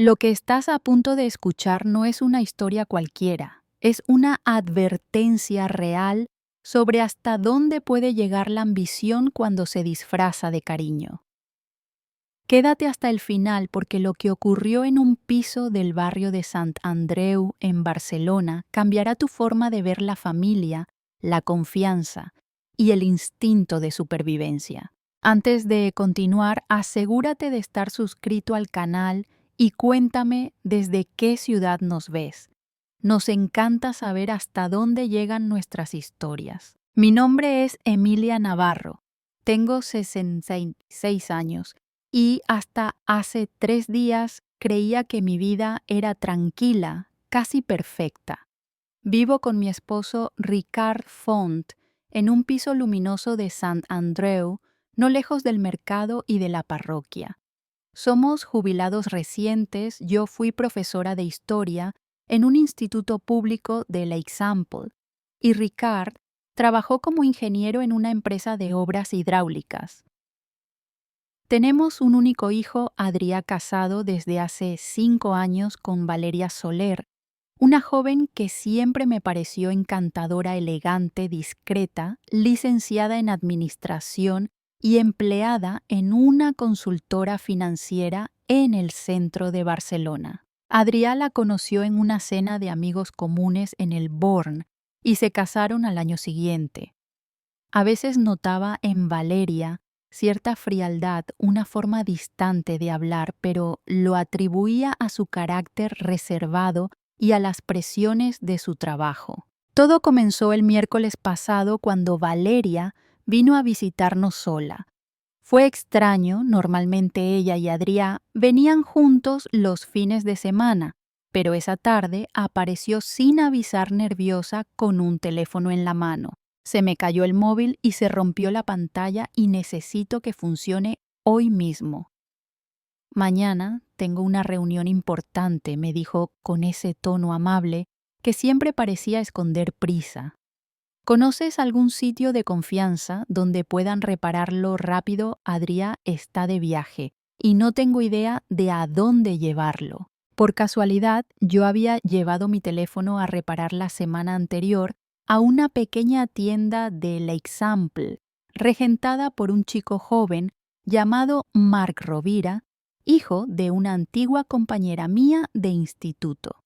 Lo que estás a punto de escuchar no es una historia cualquiera, es una advertencia real sobre hasta dónde puede llegar la ambición cuando se disfraza de cariño. Quédate hasta el final porque lo que ocurrió en un piso del barrio de Sant Andreu, en Barcelona, cambiará tu forma de ver la familia, la confianza y el instinto de supervivencia. Antes de continuar, asegúrate de estar suscrito al canal y cuéntame desde qué ciudad nos ves. Nos encanta saber hasta dónde llegan nuestras historias. Mi nombre es Emilia Navarro. Tengo 66 años y hasta hace 3 días creía que mi vida era tranquila, casi perfecta. Vivo con mi esposo Ricard Font en un piso luminoso de Sant Andreu, no lejos del mercado y de la parroquia. Somos jubilados recientes, yo fui profesora de historia en un instituto público de l'Eixample y Ricard trabajó como ingeniero en una empresa de obras hidráulicas. Tenemos un único hijo, Adrià, casado desde hace 5 años con Valeria Soler, una joven que siempre me pareció encantadora, elegante, discreta, licenciada en administración y empleada en una consultora financiera en el centro de Barcelona. Adrià la conoció en una cena de amigos comunes en el Born y se casaron al año siguiente. A veces notaba en Valeria cierta frialdad, una forma distante de hablar, pero lo atribuía a su carácter reservado y a las presiones de su trabajo. Todo comenzó el miércoles pasado cuando Valeria vino a visitarnos sola. Fue extraño, normalmente ella y Adrià venían juntos los fines de semana, pero esa tarde apareció sin avisar, nerviosa, con un teléfono en la mano. Se me cayó el móvil y se rompió la pantalla y necesito que funcione hoy mismo. Mañana tengo una reunión importante, me dijo con ese tono amable que siempre parecía esconder prisa. ¿Conoces algún sitio de confianza donde puedan repararlo rápido? Adrià está de viaje y no tengo idea de a dónde llevarlo. Por casualidad, yo había llevado mi teléfono a reparar la semana anterior a una pequeña tienda de l'Eixample, regentada por un chico joven llamado Marc Rovira, hijo de una antigua compañera mía de instituto.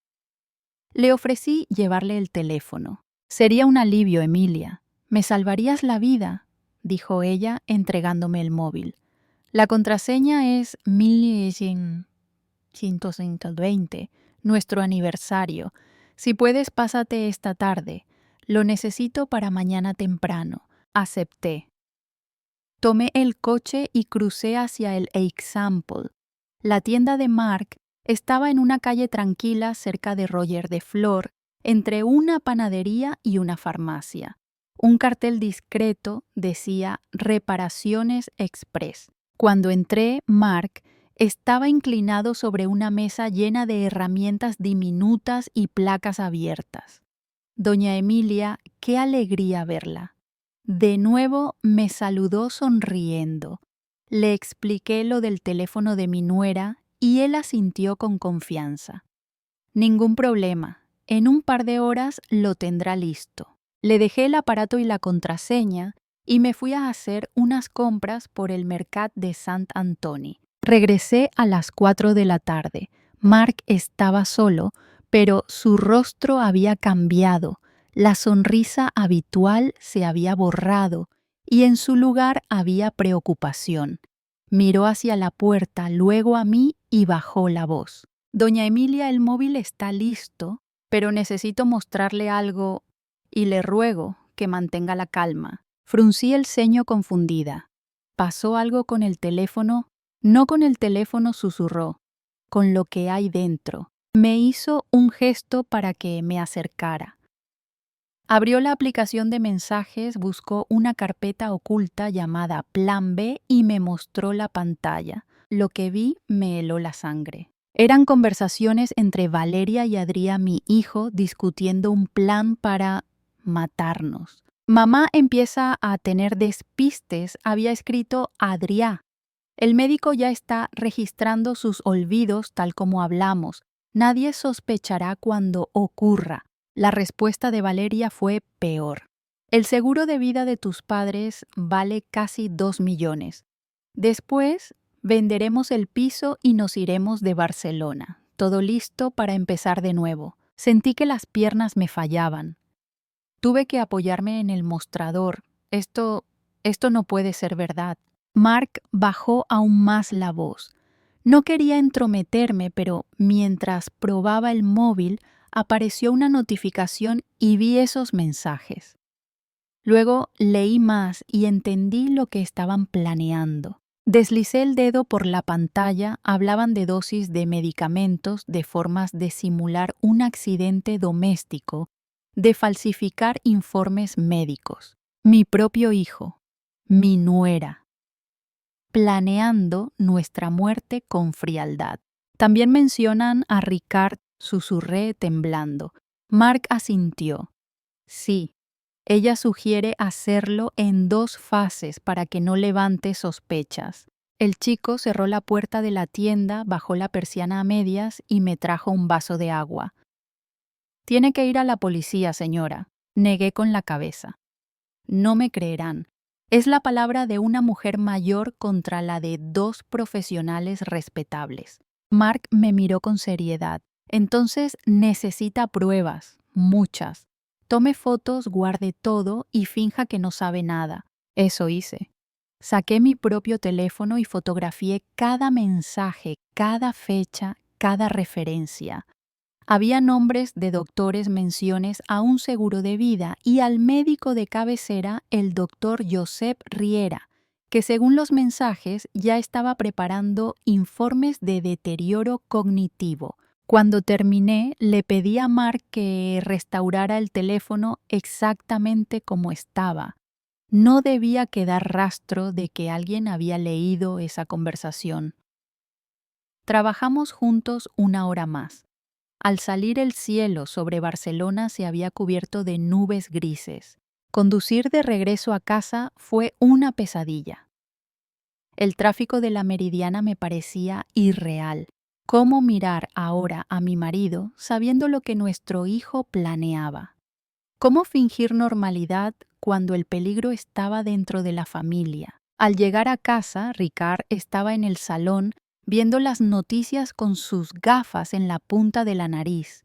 Le ofrecí llevarle el teléfono. Sería un alivio, Emilia. Me salvarías la vida, dijo ella entregándome el móvil. La contraseña es 1120, nuestro aniversario. Si puedes, pásate esta tarde. Lo necesito para mañana temprano. Acepté. Tomé el coche y crucé hacia el Eixample. La tienda de Marc estaba en una calle tranquila cerca de Roger de Flor, entre una panadería y una farmacia. Un cartel discreto decía Reparaciones Express. Cuando entré, Marc estaba inclinado sobre una mesa llena de herramientas diminutas y placas abiertas. Doña Emilia, qué alegría verla. De nuevo me saludó sonriendo. Le expliqué lo del teléfono de mi nuera y él asintió con confianza. Ningún problema. En un par de horas lo tendrá listo. Le dejé el aparato y la contraseña y me fui a hacer unas compras por el Mercat de Sant Antoni. Regresé a las 4 de la tarde. Marc estaba solo, pero su rostro había cambiado, la sonrisa habitual se había borrado y en su lugar había preocupación. Miró hacia la puerta, luego a mí y bajó la voz. Doña Emilia, el móvil está listo, pero necesito mostrarle algo y le ruego que mantenga la calma. Fruncí el ceño confundida. ¿Pasó algo con el teléfono? No con el teléfono, susurró, con lo que hay dentro. Me hizo un gesto para que me acercara. Abrió la aplicación de mensajes, buscó una carpeta oculta llamada Plan B y me mostró la pantalla. Lo que vi me heló la sangre. Eran conversaciones entre Valeria y Adrià, mi hijo, discutiendo un plan para matarnos. Mamá empieza a tener despistes, había escrito Adrià. El médico ya está registrando sus olvidos tal como hablamos. Nadie sospechará cuando ocurra. La respuesta de Valeria fue peor. El seguro de vida de tus padres vale casi 2 millones. Después venderemos el piso y nos iremos de Barcelona. Todo listo para empezar de nuevo. Sentí que las piernas me fallaban. Tuve que apoyarme en el mostrador. Esto no puede ser verdad. Mark bajó aún más la voz. No quería entrometerme, pero mientras probaba el móvil, apareció una notificación y vi esos mensajes. Luego leí más y entendí lo que estaban planeando. Deslicé el dedo por la pantalla, hablaban de dosis de medicamentos, de formas de simular un accidente doméstico, de falsificar informes médicos. Mi propio hijo, mi nuera, planeando nuestra muerte con frialdad. También mencionan a Ricard, susurré temblando. Mark asintió. Sí. Ella sugiere hacerlo en 2 fases para que no levante sospechas. El chico cerró la puerta de la tienda, bajó la persiana a medias y me trajo un vaso de agua. Tiene que ir a la policía, señora. Negué con la cabeza. No me creerán. Es la palabra de una mujer mayor contra la de 2 profesionales respetables. Mark me miró con seriedad. Entonces necesita pruebas, muchas. Tome fotos, guarde todo y finja que no sabe nada. Eso hice. Saqué mi propio teléfono y fotografié cada mensaje, cada fecha, cada referencia. Había nombres de doctores, menciones a un seguro de vida y al médico de cabecera, el doctor Josep Riera, que según los mensajes ya estaba preparando informes de deterioro cognitivo. Cuando terminé, le pedí a Mark que restaurara el teléfono exactamente como estaba. No debía quedar rastro de que alguien había leído esa conversación. Trabajamos juntos 1 hora más. Al salir el cielo sobre Barcelona se había cubierto de nubes grises. Conducir de regreso a casa fue una pesadilla. El tráfico de la Meridiana me parecía irreal. ¿Cómo mirar ahora a mi marido sabiendo lo que nuestro hijo planeaba? ¿Cómo fingir normalidad cuando el peligro estaba dentro de la familia? Al llegar a casa, Ricard estaba en el salón viendo las noticias con sus gafas en la punta de la nariz.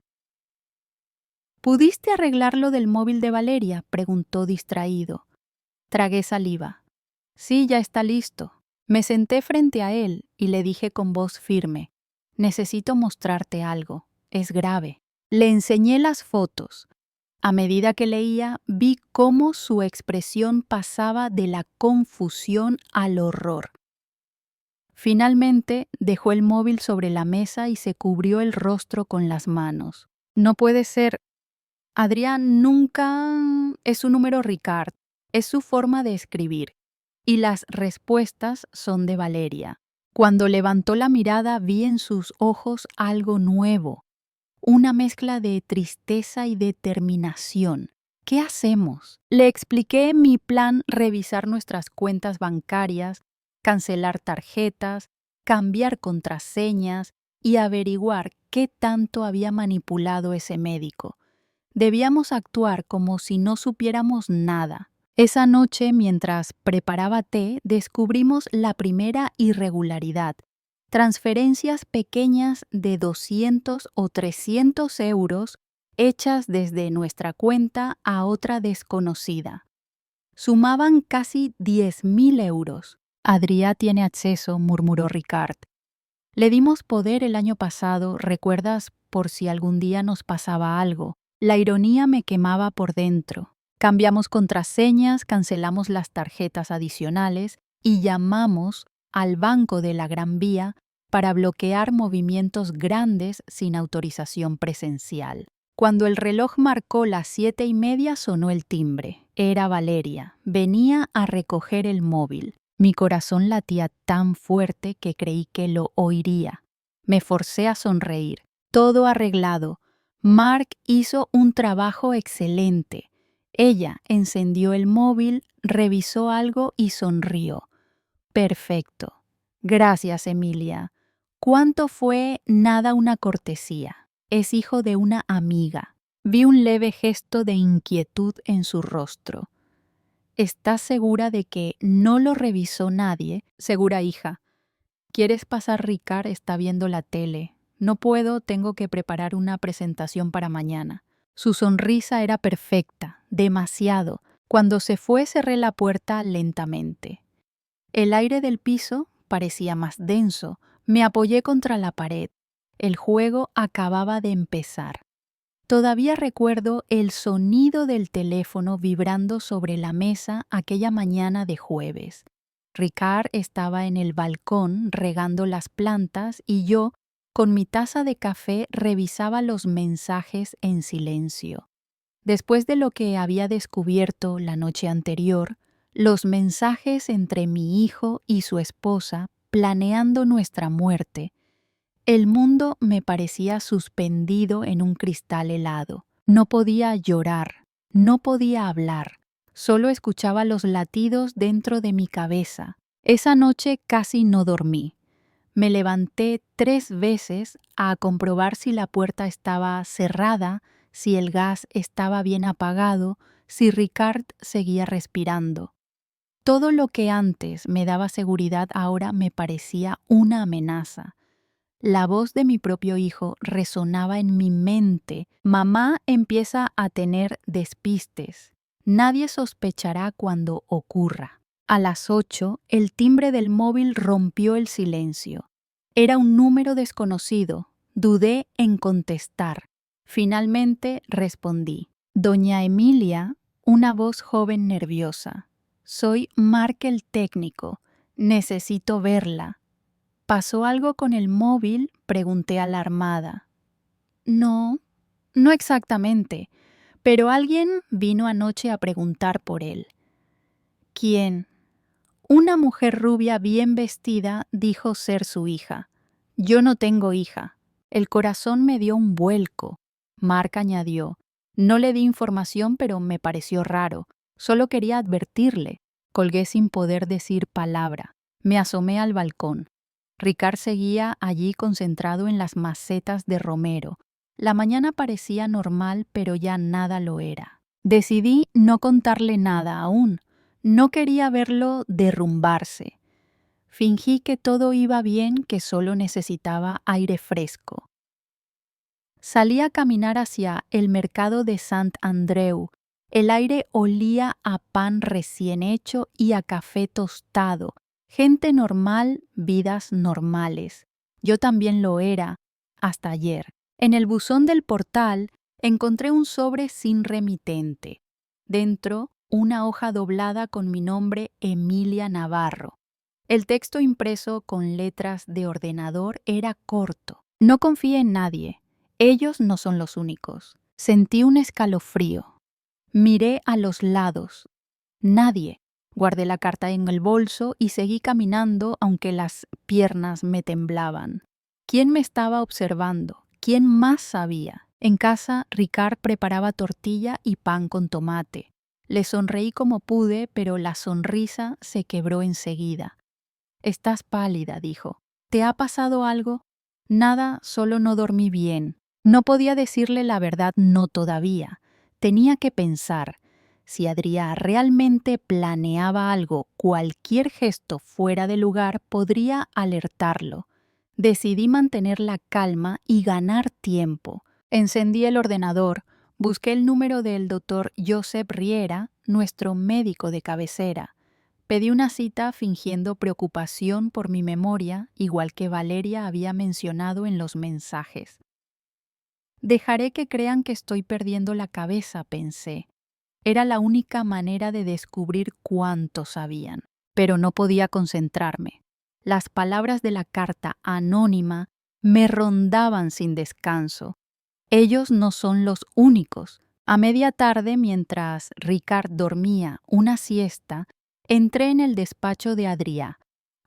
¿Pudiste arreglar lo del móvil de Valeria?, preguntó distraído. Tragué saliva. Sí, ya está listo. Me senté frente a él y le dije con voz firme: necesito mostrarte algo. Es grave. Le enseñé las fotos. A medida que leía, vi cómo su expresión pasaba de la confusión al horror. Finalmente, dejó el móvil sobre la mesa y se cubrió el rostro con las manos. No puede ser. Adrián nunca... Es su número Ricard. Es su forma de escribir. Y las respuestas son de Valeria. Cuando levantó la mirada vi en sus ojos algo nuevo, una mezcla de tristeza y determinación. ¿Qué hacemos? Le expliqué mi plan: revisar nuestras cuentas bancarias, cancelar tarjetas, cambiar contraseñas y averiguar qué tanto había manipulado ese médico. Debíamos actuar como si no supiéramos nada. Esa noche, mientras preparaba té, descubrimos la primera irregularidad. Transferencias pequeñas de 200 o 300 euros hechas desde nuestra cuenta a otra desconocida. Sumaban casi 10.000 euros. Adrià tiene acceso, murmuró Ricard. Le dimos poder el año pasado, ¿recuerdas? Por si algún día nos pasaba algo. La ironía me quemaba por dentro. Cambiamos contraseñas, cancelamos las tarjetas adicionales y llamamos al Banco de la Gran Vía para bloquear movimientos grandes sin autorización presencial. Cuando el reloj marcó las 7:30 sonó el timbre. Era Valeria. Venía a recoger el móvil. Mi corazón latía tan fuerte que creí que lo oiría. Me forcé a sonreír. Todo arreglado. Mark hizo un trabajo excelente. Ella encendió el móvil, revisó algo y sonrió. Perfecto. Gracias, Emilia. ¿Cuánto fue nada una cortesía? Es hijo de una amiga. Vi un leve gesto de inquietud en su rostro. ¿Estás segura de que no lo revisó nadie? Segura, hija. ¿Quieres pasar? Ricard está viendo la tele. No puedo, tengo que preparar una presentación para mañana. Su sonrisa era perfecta, demasiado. Cuando se fue cerré la puerta lentamente. El aire del piso parecía más denso. Me apoyé contra la pared. El juego acababa de empezar. Todavía recuerdo el sonido del teléfono vibrando sobre la mesa aquella mañana de jueves. Ricard estaba en el balcón regando las plantas y yo, con mi taza de café, revisaba los mensajes en silencio. Después de lo que había descubierto la noche anterior, los mensajes entre mi hijo y su esposa planeando nuestra muerte, el mundo me parecía suspendido en un cristal helado. No podía llorar, no podía hablar, solo escuchaba los latidos dentro de mi cabeza. Esa noche casi no dormí. Me levanté 3 veces a comprobar si la puerta estaba cerrada, si el gas estaba bien apagado, si Ricard seguía respirando. Todo lo que antes me daba seguridad ahora me parecía una amenaza. La voz de mi propio hijo resonaba en mi mente. Mamá empieza a tener despistes. Nadie sospechará cuando ocurra. A las 8, el timbre del móvil rompió el silencio. Era un número desconocido. Dudé en contestar. Finalmente respondí. Doña Emilia, una voz joven nerviosa. Soy Mark el técnico. Necesito verla. ¿Pasó algo con el móvil?, pregunté alarmada. No, no exactamente, pero alguien vino anoche a preguntar por él. ¿Quién? Una mujer rubia bien vestida dijo ser su hija. Yo no tengo hija. El corazón me dio un vuelco. Mark añadió. No le di información, pero me pareció raro. Solo quería advertirle. Colgué sin poder decir palabra. Me asomé al balcón. Ricard seguía allí concentrado en las macetas de romero. La mañana parecía normal, pero ya nada lo era. Decidí no contarle nada aún. No quería verlo derrumbarse. Fingí que todo iba bien, que solo necesitaba aire fresco. Salí a caminar hacia el mercado de Sant Andreu. El aire olía a pan recién hecho y a café tostado. Gente normal, vidas normales. Yo también lo era, hasta ayer. En el buzón del portal encontré un sobre sin remitente. Dentro, una hoja doblada con mi nombre, Emilia Navarro. El texto impreso con letras de ordenador era corto. No confié en nadie. Ellos no son los únicos. Sentí un escalofrío. Miré a los lados. Nadie. Guardé la carta en el bolso y seguí caminando aunque las piernas me temblaban. ¿Quién me estaba observando? ¿Quién más sabía? En casa, Ricard preparaba tortilla y pan con tomate. Le sonreí como pude, pero la sonrisa se quebró enseguida. «Estás pálida», dijo. «¿Te ha pasado algo?» «Nada, solo no dormí bien». No podía decirle la verdad, no todavía. Tenía que pensar. Si Adrià realmente planeaba algo, cualquier gesto fuera de lugar podría alertarlo. Decidí mantener la calma y ganar tiempo. Encendí el ordenador, busqué el número del doctor Josep Riera, nuestro médico de cabecera. Pedí una cita fingiendo preocupación por mi memoria, igual que Valeria había mencionado en los mensajes. Dejaré que crean que estoy perdiendo la cabeza, pensé. Era la única manera de descubrir cuánto sabían, pero no podía concentrarme. Las palabras de la carta anónima me rondaban sin descanso. Ellos no son los únicos. A media tarde, mientras Ricard dormía una siesta, entré en el despacho de Adrià.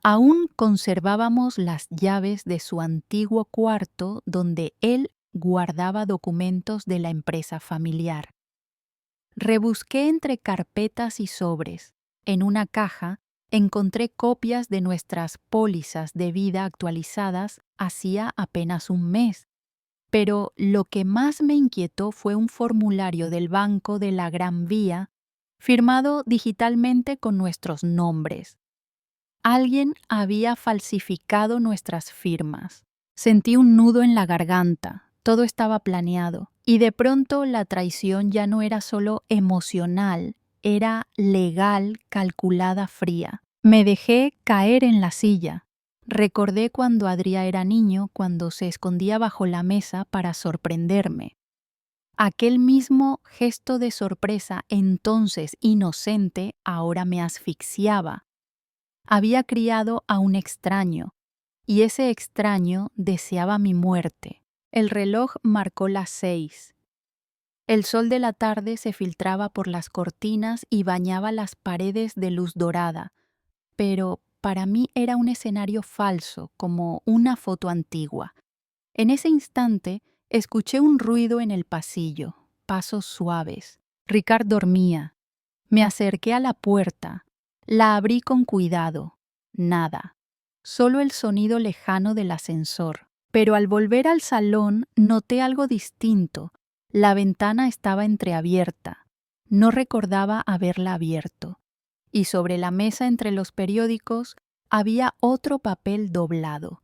Aún conservábamos las llaves de su antiguo cuarto donde él guardaba documentos de la empresa familiar. Rebusqué entre carpetas y sobres. En una caja Encontré copias de nuestras pólizas de vida actualizadas hacía apenas un mes, pero lo que más me inquietó fue un formulario del Banco de la Gran Vía firmado digitalmente con nuestros nombres. Alguien había falsificado nuestras firmas. Sentí un nudo en la garganta, todo estaba planeado, y de pronto la traición ya no era solo emocional, era legal, calculada, fría. Me dejé caer en la silla. Recordé cuando Adrià era niño, cuando se escondía bajo la mesa para sorprenderme. Aquel mismo gesto de sorpresa, entonces inocente, ahora me asfixiaba. Había criado a un extraño, y ese extraño deseaba mi muerte. El reloj marcó las 6. El sol de la tarde se filtraba por las cortinas y bañaba las paredes de luz dorada, pero para mí era un escenario falso, como una foto antigua. En ese instante escuché un ruido en el pasillo, pasos suaves. Ricard dormía. Me acerqué a la puerta, la abrí con cuidado. Nada, solo el sonido lejano del ascensor. Pero al volver al salón noté algo distinto. La ventana estaba entreabierta. No recordaba haberla abierto. Y sobre la mesa entre los periódicos había otro papel doblado.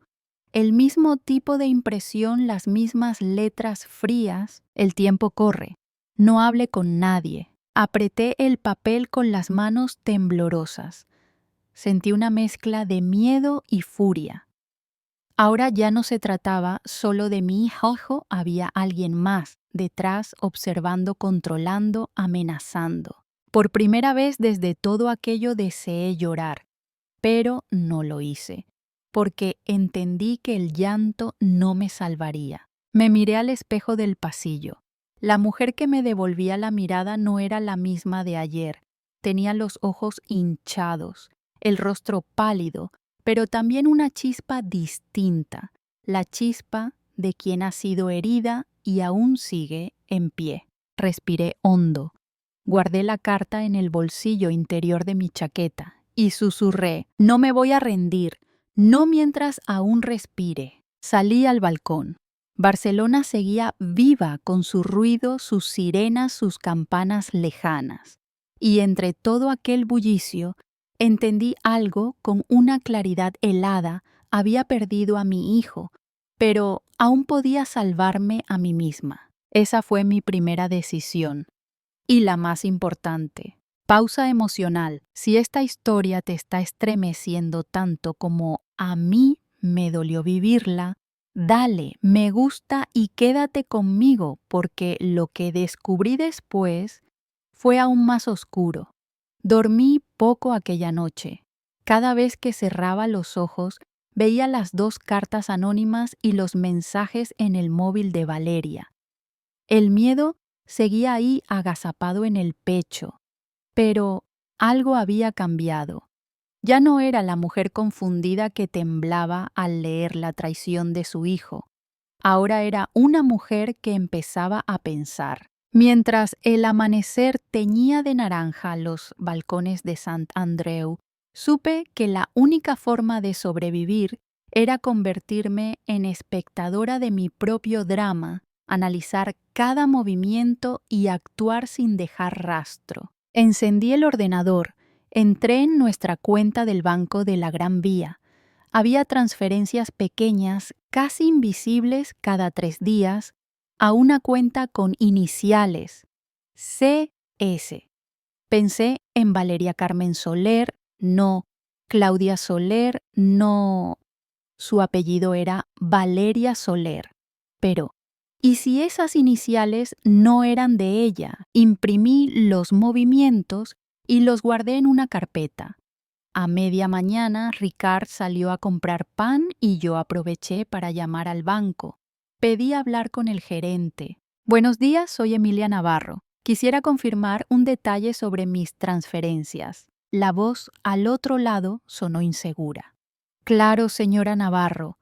El mismo tipo de impresión, las mismas letras frías. El tiempo corre. No hable con nadie. Apreté el papel con las manos temblorosas. Sentí una mezcla de miedo y furia. Ahora ya no se trataba solo de mi hijo, había alguien más detrás observando, controlando, amenazando. Por primera vez desde todo aquello deseé llorar, pero no lo hice, porque entendí que el llanto no me salvaría. Me miré al espejo del pasillo. La mujer que me devolvía la mirada no era la misma de ayer. Tenía los ojos hinchados, el rostro pálido, pero también una chispa distinta, la chispa de quien ha sido herida y aún sigue en pie. Respiré hondo. Guardé la carta en el bolsillo interior de mi chaqueta y susurré: no me voy a rendir, no mientras aún respire. Salí al balcón. Barcelona seguía viva con su ruido, sus sirenas, sus campanas lejanas. Y entre todo aquel bullicio, entendí algo con una claridad helada. Había perdido a mi hijo, pero aún podía salvarme a mí misma. Esa fue mi primera decisión. Y la más importante. Pausa emocional. Si esta historia te está estremeciendo tanto como a mí me dolió vivirla, dale, me gusta y quédate conmigo, porque lo que descubrí después fue aún más oscuro. Dormí poco aquella noche. Cada vez que cerraba los ojos, veía las 2 cartas anónimas y los mensajes en el móvil de Valeria. El miedo seguía ahí agazapado en el pecho, pero algo había cambiado. Ya no era la mujer confundida que temblaba al leer la traición de su hijo. Ahora era una mujer que empezaba a pensar. Mientras el amanecer teñía de naranja los balcones de Sant Andreu, supe que la única forma de sobrevivir era convertirme en espectadora de mi propio drama, analizar cada movimiento y actuar sin dejar rastro. Encendí el ordenador, entré en nuestra cuenta del Banco de la Gran Vía. Había transferencias pequeñas, casi invisibles cada 3 días, a una cuenta con iniciales, CS. Pensé en Valeria Carmen Soler, no. Claudia Soler, no. Su apellido era Valeria Soler. Pero, ¿y si esas iniciales no eran de ella? Imprimí los movimientos y los guardé en una carpeta. A media mañana, Ricard salió a comprar pan y yo aproveché para llamar al banco. Pedí hablar con el gerente. Buenos días, soy Emilia Navarro. Quisiera confirmar un detalle sobre mis transferencias. La voz al otro lado sonó insegura. Claro, señora Navarro.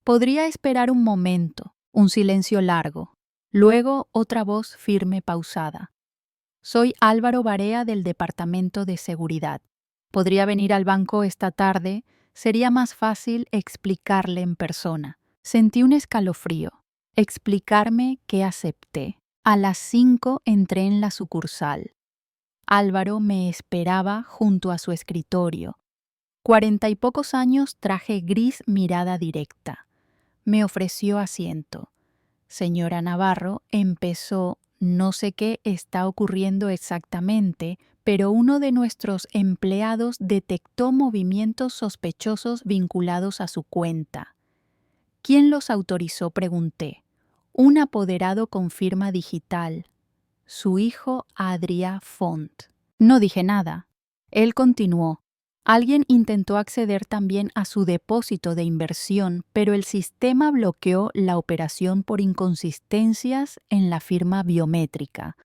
Podría esperar un momento, un silencio largo. Luego otra voz firme pausada. Soy Álvaro Barea del Departamento de Seguridad. Podría venir al banco esta tarde, sería más fácil explicarle en persona. Sentí un escalofrío. Explicarme que acepté. A las 5 entré en la sucursal. Álvaro me esperaba junto a su escritorio. 40 y pocos años, traje gris, mirada directa. Me ofreció asiento. Señora Navarro, empezó, no sé qué está ocurriendo exactamente, pero uno de nuestros empleados detectó movimientos sospechosos vinculados a su cuenta. ¿Quién los autorizó?, pregunté. Un apoderado con firma digital. Su hijo Adrià Font. No dije nada. Él continuó. Alguien intentó acceder también a su depósito de inversión, pero el sistema bloqueó la operación por inconsistencias en la firma biométrica.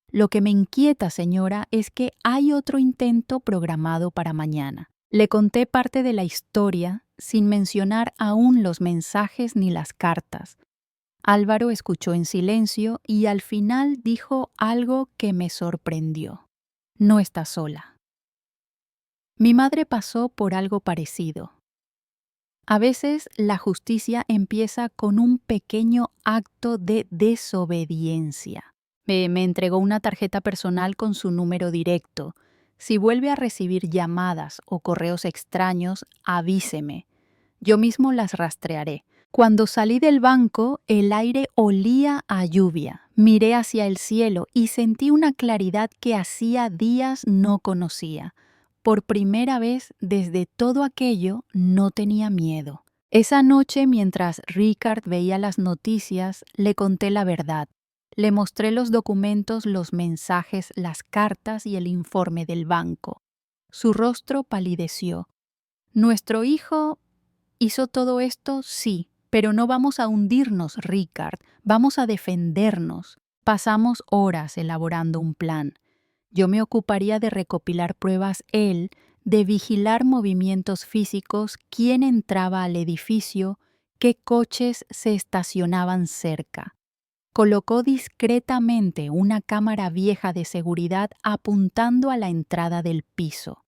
Lo que me inquieta, señora, es que hay otro intento programado para mañana. Le conté parte de la historia, sin mencionar aún los mensajes ni las cartas. Álvaro escuchó en silencio y al final dijo algo que me sorprendió. No está sola. Mi madre pasó por algo parecido. A veces la justicia empieza con un pequeño acto de desobediencia. Me entregó una tarjeta personal con su número directo. Si vuelve a recibir llamadas o correos extraños, avíseme. Yo mismo las rastrearé. Cuando salí del banco, el aire olía a lluvia. Miré hacia el cielo y sentí una claridad que hacía días no conocía. Por primera vez desde todo aquello no tenía miedo. Esa noche, mientras Ricard veía las noticias, le conté la verdad. Le mostré los documentos, los mensajes, las cartas y el informe del banco. Su rostro palideció. ¿Nuestro hijo hizo todo esto? Sí, pero no vamos a hundirnos, Ricard. Vamos a defendernos. Pasamos horas elaborando un plan. Yo me ocuparía de recopilar pruebas, él, de vigilar movimientos físicos, quién entraba al edificio, qué coches se estacionaban cerca. Colocó discretamente una cámara vieja de seguridad apuntando a la entrada del piso.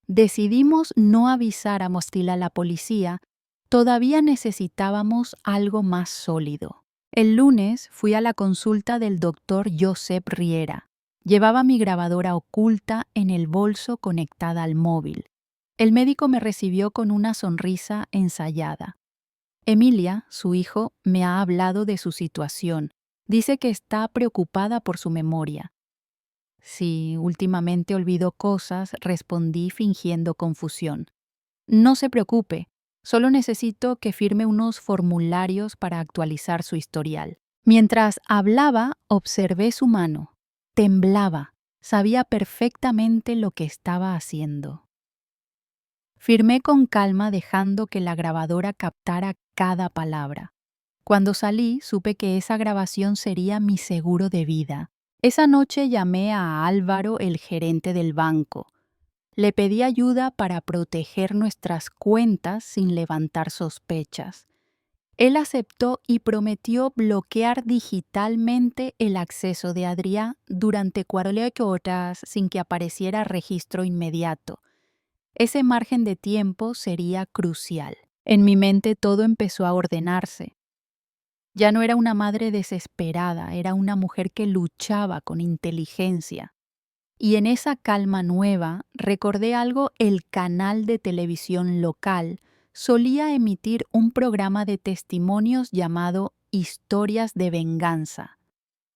Decidimos no avisar a Mostila a la policía, todavía necesitábamos algo más sólido. El lunes fui a la consulta del doctor Josep Riera. Llevaba mi grabadora oculta en el bolso conectada al móvil. El médico me recibió con una sonrisa ensayada. Emilia, su hijo, me ha hablado de su situación. Dice que está preocupada por su memoria. Sí, últimamente olvido cosas, respondí fingiendo confusión. No se preocupe, solo necesito que firme unos formularios para actualizar su historial. Mientras hablaba, observé su mano. Temblaba, sabía perfectamente lo que estaba haciendo. Firmé con calma dejando que la grabadora captara cada palabra. Cuando salí, supe que esa grabación sería mi seguro de vida. Esa noche llamé a Álvaro, el gerente del banco. Le pedí ayuda para proteger nuestras cuentas sin levantar sospechas. Él aceptó y prometió bloquear digitalmente el acceso de Adrià durante 48 horas sin que apareciera registro inmediato. Ese margen de tiempo sería crucial. En mi mente todo empezó a ordenarse. Ya no era una madre desesperada, era una mujer que luchaba con inteligencia. Y en esa calma nueva recordé algo: el canal de televisión local solía emitir un programa de testimonios llamado Historias de Venganza.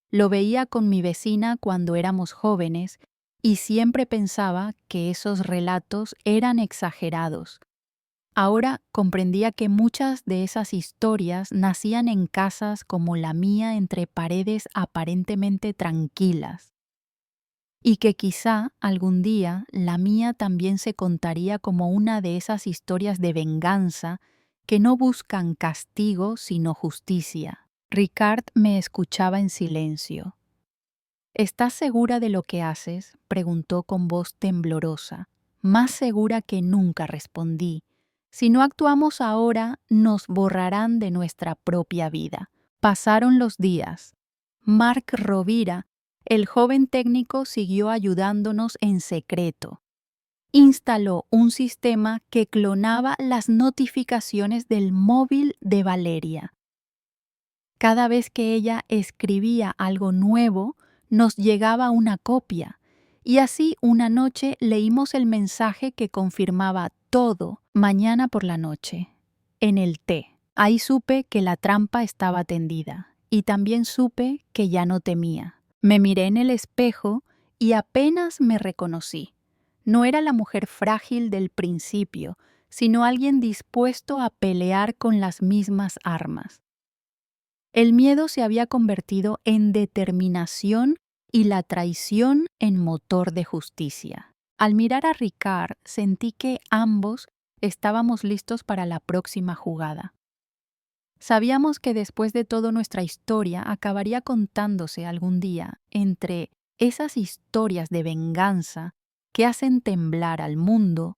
Lo veía con mi vecina cuando éramos jóvenes y siempre pensaba que esos relatos eran exagerados. Ahora comprendía que muchas de esas historias nacían en casas como la mía, entre paredes aparentemente tranquilas. Y que quizá algún día la mía también se contaría como una de esas historias de venganza que no buscan castigo sino justicia. Ricard me escuchaba en silencio. ¿Estás segura de lo que haces?, preguntó con voz temblorosa. Más segura que nunca, respondí. Si no actuamos ahora, nos borrarán de nuestra propia vida. Pasaron los días. Marc Rovira, el joven técnico, siguió ayudándonos en secreto. instaló un sistema que clonaba las notificaciones del móvil de Valeria. Cada vez que ella escribía algo nuevo, nos llegaba una copia, y así una noche leímos el mensaje que confirmaba todo mañana por la noche, en el té. Ahí supe que la trampa estaba tendida, y también supe que ya no temía. Me miré en el espejo y apenas me reconocí. No era la mujer frágil del principio, sino alguien dispuesto a pelear con las mismas armas. El miedo se había convertido en determinación y la traición en motor de justicia. Al mirar a Ricard, sentí que ambos estábamos listos para la próxima jugada. Sabíamos que después de todo nuestra historia acabaría contándose algún día entre esas historias de venganza que hacen temblar al mundo,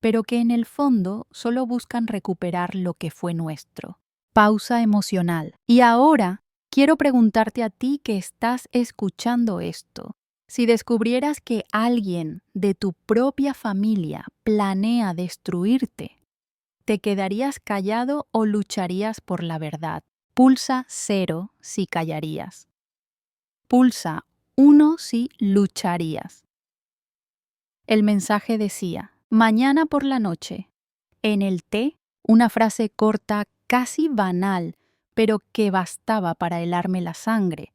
pero que en el fondo solo buscan recuperar lo que fue nuestro. Pausa emocional. Y ahora quiero preguntarte a ti que estás escuchando esto. Si descubrieras que alguien de tu propia familia planea destruirte, ¿te quedarías callado o lucharías por la verdad? Pulsa 0 si callarías. Pulsa 1 si lucharías. El mensaje decía: mañana por la noche, en el té, una frase corta, casi banal, pero que bastaba para helarme la sangre.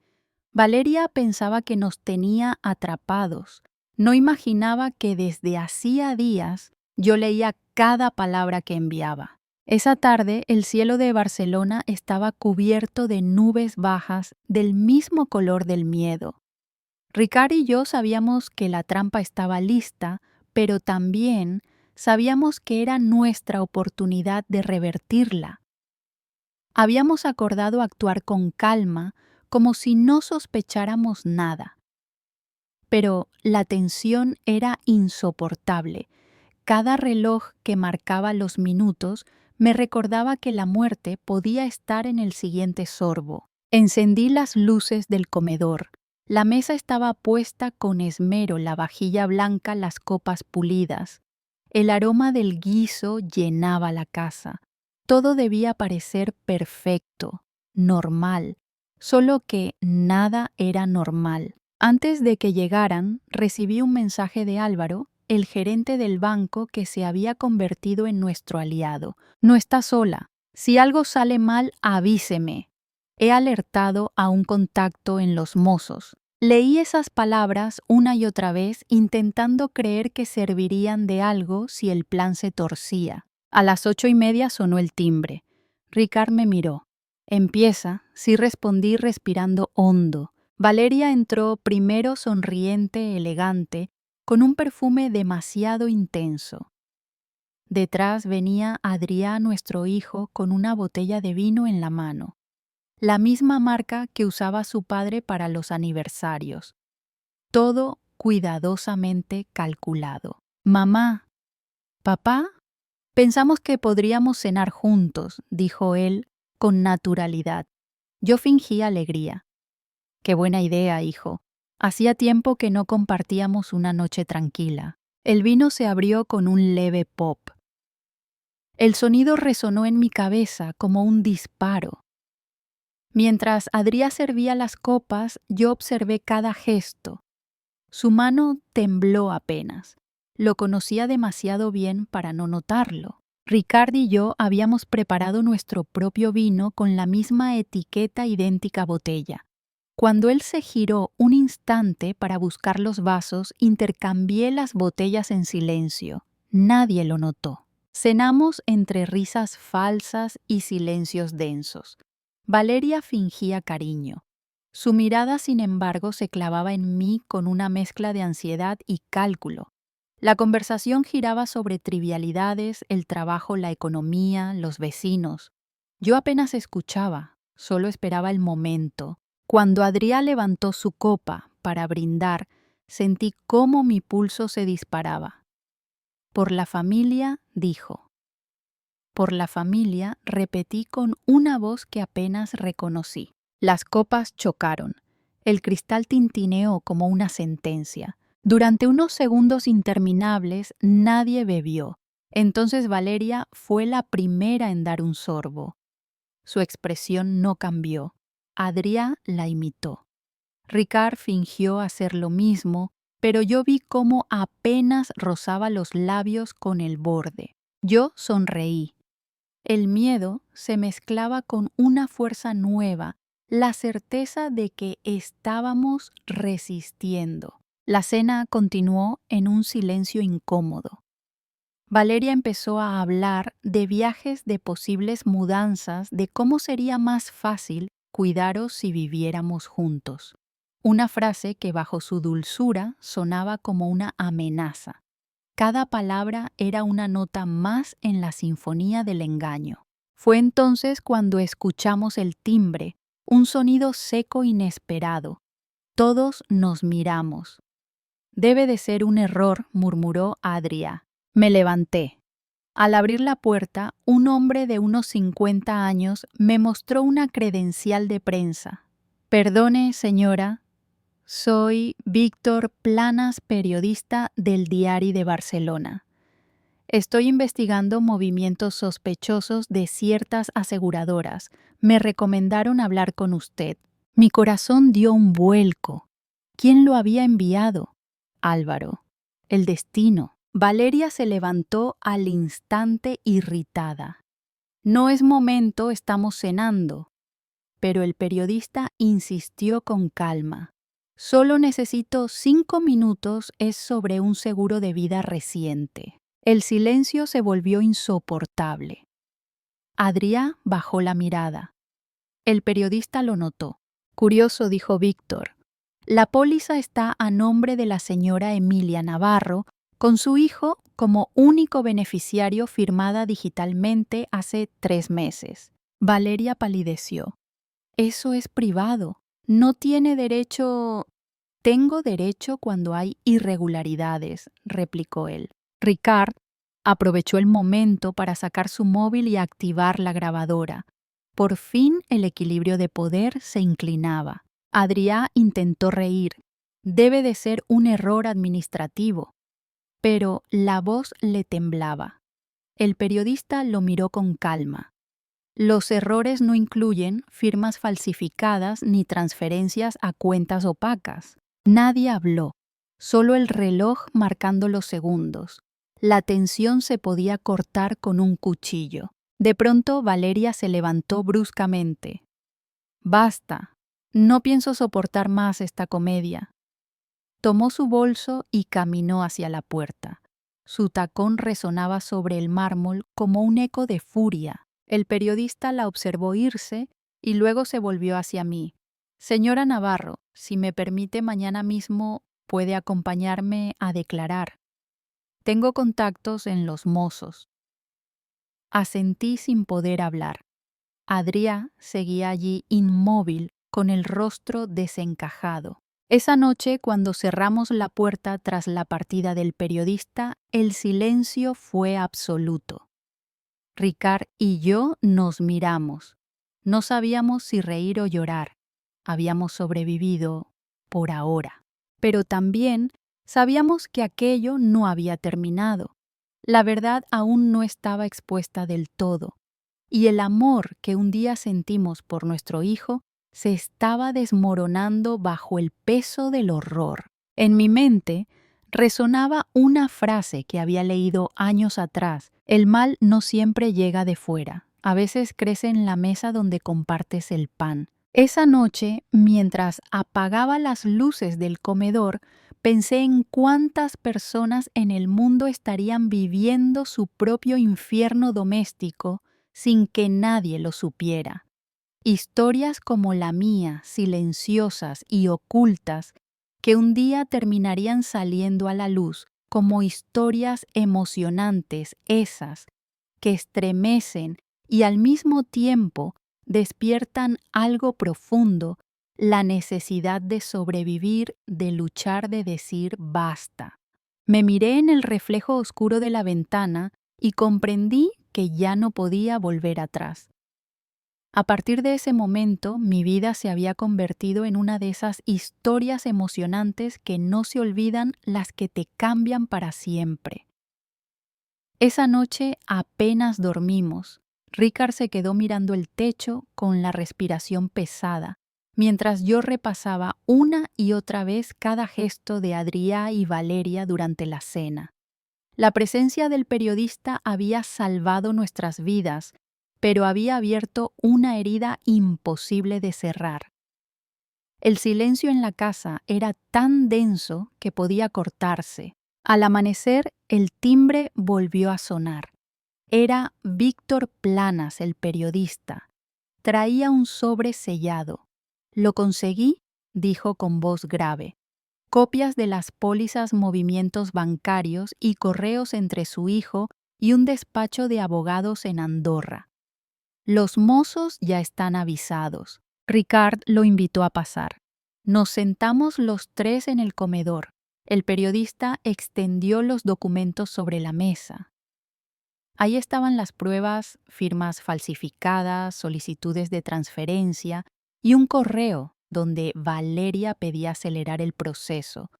Valeria pensaba que nos tenía atrapados. No imaginaba que desde hacía días yo leía cada palabra que enviaba. Esa tarde el cielo de Barcelona estaba cubierto de nubes bajas del mismo color del miedo. Ricard y yo sabíamos que la trampa estaba lista, pero también sabíamos que era nuestra oportunidad de revertirla. Habíamos acordado actuar con calma, como si no sospecháramos nada. Pero la tensión era insoportable. Cada reloj que marcaba los minutos me recordaba que la muerte podía estar en el siguiente sorbo. Encendí las luces del comedor. La mesa estaba puesta con esmero, la vajilla blanca, las copas pulidas. El aroma del guiso llenaba la casa. Todo debía parecer perfecto, normal, solo que nada era normal. Antes de que llegaran, recibí un mensaje de Álvaro, el gerente del banco que se había convertido en nuestro aliado. No está sola. Si algo sale mal, avíseme. He alertado a un contacto en Los Mossos. Leí esas palabras una y otra vez, intentando creer que servirían de algo si el plan se torcía. A las 8:30 sonó el timbre. Ricard me miró. Empieza, sí respondí respirando hondo. Valeria entró primero sonriente, elegante, con un perfume demasiado intenso. Detrás venía Adrià, nuestro hijo, con una botella de vino en la mano. La misma marca que usaba su padre para los aniversarios. Todo cuidadosamente calculado. Mamá, papá, pensamos que podríamos cenar juntos, dijo él con naturalidad. Yo fingí alegría. Qué buena idea, hijo. Hacía tiempo que no compartíamos una noche tranquila. El vino se abrió con un leve pop. El sonido resonó en mi cabeza como un disparo. Mientras Adrià servía las copas, yo observé cada gesto. Su mano tembló apenas. Lo conocía demasiado bien para no notarlo. Ricard y yo habíamos preparado nuestro propio vino con la misma etiqueta, idéntica botella. Cuando él se giró un instante para buscar los vasos, intercambié las botellas en silencio. Nadie lo notó. Cenamos entre risas falsas y silencios densos. Valeria fingía cariño. Su mirada, sin embargo, se clavaba en mí con una mezcla de ansiedad y cálculo. La conversación giraba sobre trivialidades, el trabajo, la economía, los vecinos. Yo apenas escuchaba, solo esperaba el momento. Cuando Adrià levantó su copa para brindar, sentí cómo mi pulso se disparaba. Por la familia, dijo. Por la familia, repetí con una voz que apenas reconocí. Las copas chocaron. El cristal tintineó como una sentencia. Durante unos segundos interminables nadie bebió. Entonces Valeria fue la primera en dar un sorbo. Su expresión no cambió. Adrià la imitó. Ricard fingió hacer lo mismo, pero yo vi cómo apenas rozaba los labios con el borde. Yo sonreí. El miedo se mezclaba con una fuerza nueva, la certeza de que estábamos resistiendo. La cena continuó en un silencio incómodo. Valeria empezó a hablar de viajes, de posibles mudanzas, de cómo sería más fácil cuidaros si viviéramos juntos. Una frase que bajo su dulzura sonaba como una amenaza. Cada palabra era una nota más en la sinfonía del engaño. Fue entonces cuando escuchamos el timbre, un sonido seco inesperado. Todos nos miramos. Debe de ser un error, murmuró Adrià. Me levanté. Al abrir la puerta, un hombre de unos 50 años me mostró una credencial de prensa. Perdone, señora, soy Víctor Planas, periodista del Diari de Barcelona. Estoy investigando movimientos sospechosos de ciertas aseguradoras. Me recomendaron hablar con usted. Mi corazón dio un vuelco. ¿Quién lo había enviado? Álvaro. El destino. Valeria se levantó al instante irritada. No es momento, estamos cenando. Pero el periodista insistió con calma. Solo necesito 5 minutos, es sobre un seguro de vida reciente. El silencio se volvió insoportable. Adrià bajó la mirada. El periodista lo notó. Curioso, dijo Víctor. La póliza está a nombre de la señora Emilia Navarro, con su hijo como único beneficiario, firmada digitalmente hace 3 meses. Valeria palideció. Eso es privado. No tiene derecho. Tengo derecho cuando hay irregularidades, replicó él. Ricard aprovechó el momento para sacar su móvil y activar la grabadora. Por fin el equilibrio de poder se inclinaba. Adrià intentó reír. Debe de ser un error administrativo. Pero la voz le temblaba. El periodista lo miró con calma. Los errores no incluyen firmas falsificadas ni transferencias a cuentas opacas. Nadie habló, solo el reloj marcando los segundos. La tensión se podía cortar con un cuchillo. De pronto Valeria se levantó bruscamente. Basta, no pienso soportar más esta comedia. Tomó su bolso y caminó hacia la puerta. Su tacón resonaba sobre el mármol como un eco de furia. El periodista la observó irse y luego se volvió hacia mí. Señora Navarro, si me permite, mañana mismo puede acompañarme a declarar. Tengo contactos en Los Mossos. Asentí sin poder hablar. Adrià seguía allí inmóvil, con el rostro desencajado. Esa noche, cuando cerramos la puerta tras la partida del periodista, el silencio fue absoluto. Ricard y yo nos miramos. No sabíamos si reír o llorar. Habíamos sobrevivido por ahora. Pero también sabíamos que aquello no había terminado. La verdad aún no estaba expuesta del todo. Y el amor que un día sentimos por nuestro hijo se estaba desmoronando bajo el peso del horror. En mi mente resonaba una frase que había leído años atrás: el mal no siempre llega de fuera, a veces crece en la mesa donde compartes el pan. Esa noche, mientras apagaba las luces del comedor, pensé en cuántas personas en el mundo estarían viviendo su propio infierno doméstico sin que nadie lo supiera. Historias como la mía, silenciosas y ocultas, que un día terminarían saliendo a la luz como historias emocionantes, esas que estremecen y al mismo tiempo despiertan algo profundo, la necesidad de sobrevivir, de luchar, de decir basta. Me miré en el reflejo oscuro de la ventana y comprendí que ya no podía volver atrás. A partir de ese momento, mi vida se había convertido en una de esas historias emocionantes que no se olvidan, las que te cambian para siempre. Esa noche apenas dormimos. Ricard se quedó mirando el techo con la respiración pesada, mientras yo repasaba una y otra vez cada gesto de Adrià y Valeria durante la cena. La presencia del periodista había salvado nuestras vidas, pero había abierto una herida imposible de cerrar. El silencio en la casa era tan denso que podía cortarse. Al amanecer, el timbre volvió a sonar. Era Víctor Planas, el periodista. Traía un sobre sellado. «Lo conseguí», dijo con voz grave. Copias de las pólizas, movimientos bancarios y correos entre su hijo y un despacho de abogados en Andorra. «Los mozos ya están avisados». Ricard lo invitó a pasar. Nos sentamos los tres en el comedor. El periodista extendió los documentos sobre la mesa. Ahí estaban las pruebas, firmas falsificadas, solicitudes de transferencia y un correo donde Valeria pedía acelerar el proceso.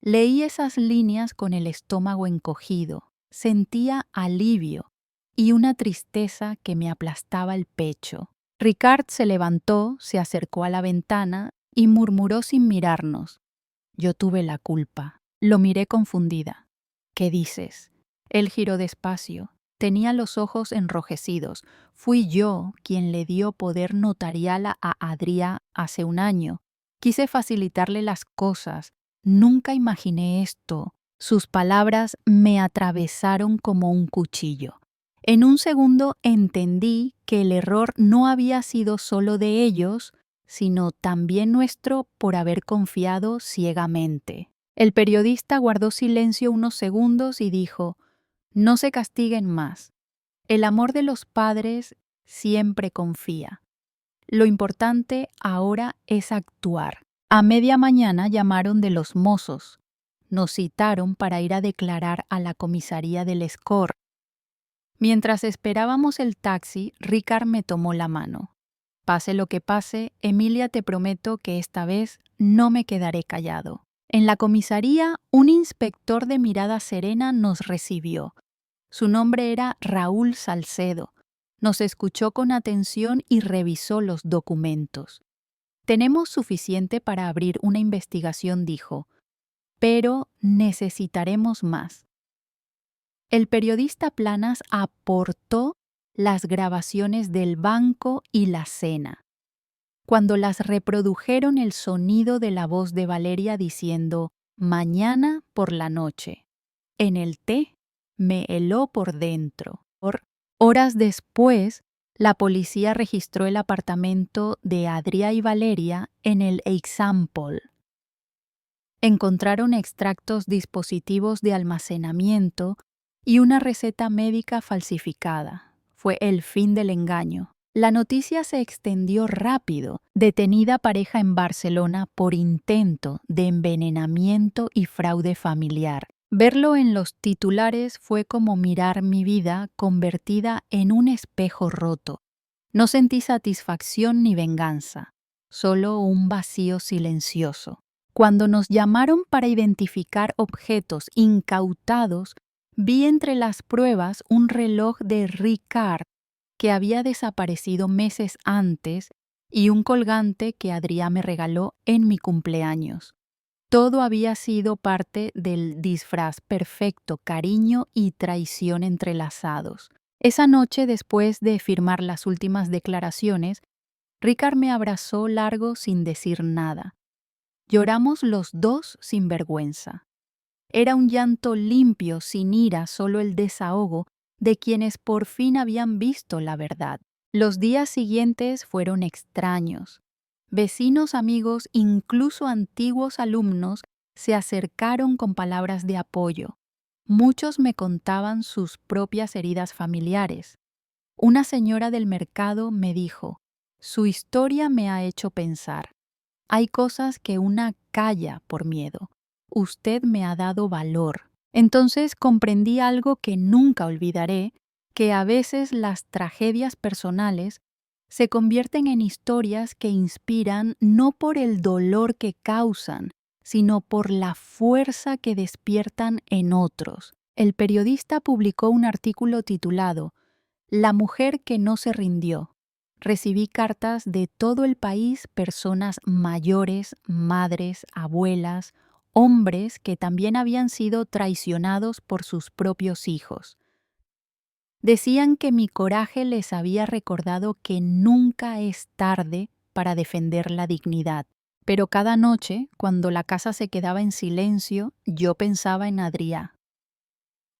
Leí esas líneas con el estómago encogido. Sentía alivio y una tristeza que me aplastaba el pecho. Ricard se levantó, se acercó a la ventana y murmuró sin mirarnos. Yo tuve la culpa. Lo miré confundida. ¿Qué dices? Él giró despacio. Tenía los ojos enrojecidos. Fui yo quien le dio poder notarial a Adrià hace un año. Quise facilitarle las cosas. Nunca imaginé esto. Sus palabras me atravesaron como un cuchillo. En un segundo entendí que el error no había sido solo de ellos, sino también nuestro por haber confiado ciegamente. El periodista guardó silencio unos segundos y dijo: «No se castiguen más. El amor de los padres siempre confía. Lo importante ahora es actuar». A media mañana llamaron de los mozos. Nos citaron para ir a declarar a la comisaría del Escort. Mientras esperábamos el taxi, Ricard me tomó la mano. «Pase lo que pase, Emilia, te prometo que esta vez no me quedaré callado». En la comisaría, un inspector de mirada serena nos recibió. Su nombre era Raúl Salcedo. Nos escuchó con atención y revisó los documentos. «Tenemos suficiente para abrir una investigación», dijo, «pero necesitaremos más». El periodista Planas aportó las grabaciones del banco y la cena. Cuando las reprodujeron, el sonido de la voz de Valeria diciendo «mañana por la noche», en el té, me heló por dentro. Horas después, la policía registró el apartamento de Adrià y Valeria en el Eixample. Encontraron extractos, dispositivos de almacenamiento y una receta médica falsificada. Fue el fin del engaño. La noticia se extendió rápido. Detenida pareja en Barcelona por intento de envenenamiento y fraude familiar. Verlo en los titulares fue como mirar mi vida convertida en un espejo roto. No sentí satisfacción ni venganza, solo un vacío silencioso. Cuando nos llamaron para identificar objetos incautados, vi entre las pruebas un reloj de Ricard que había desaparecido meses antes y un colgante que Adrià me regaló en mi cumpleaños. Todo había sido parte del disfraz perfecto, cariño y traición entrelazados. Esa noche, después de firmar las últimas declaraciones, Ricard me abrazó largo sin decir nada. Lloramos los dos sin vergüenza. Era un llanto limpio, sin ira, solo el desahogo de quienes por fin habían visto la verdad. Los días siguientes fueron extraños. Vecinos, amigos, incluso antiguos alumnos se acercaron con palabras de apoyo. Muchos me contaban sus propias heridas familiares. Una señora del mercado me dijo: «Su historia me ha hecho pensar. Hay cosas que una calla por miedo. Usted me ha dado valor». Entonces comprendí algo que nunca olvidaré, que a veces las tragedias personales se convierten en historias que inspiran no por el dolor que causan, sino por la fuerza que despiertan en otros. El periodista publicó un artículo titulado La mujer que no se rindió. Recibí cartas de todo el país, personas mayores, madres, abuelas, hombres que también habían sido traicionados por sus propios hijos. Decían que mi coraje les había recordado que nunca es tarde para defender la dignidad. Pero cada noche, cuando la casa se quedaba en silencio, yo pensaba en Adrià,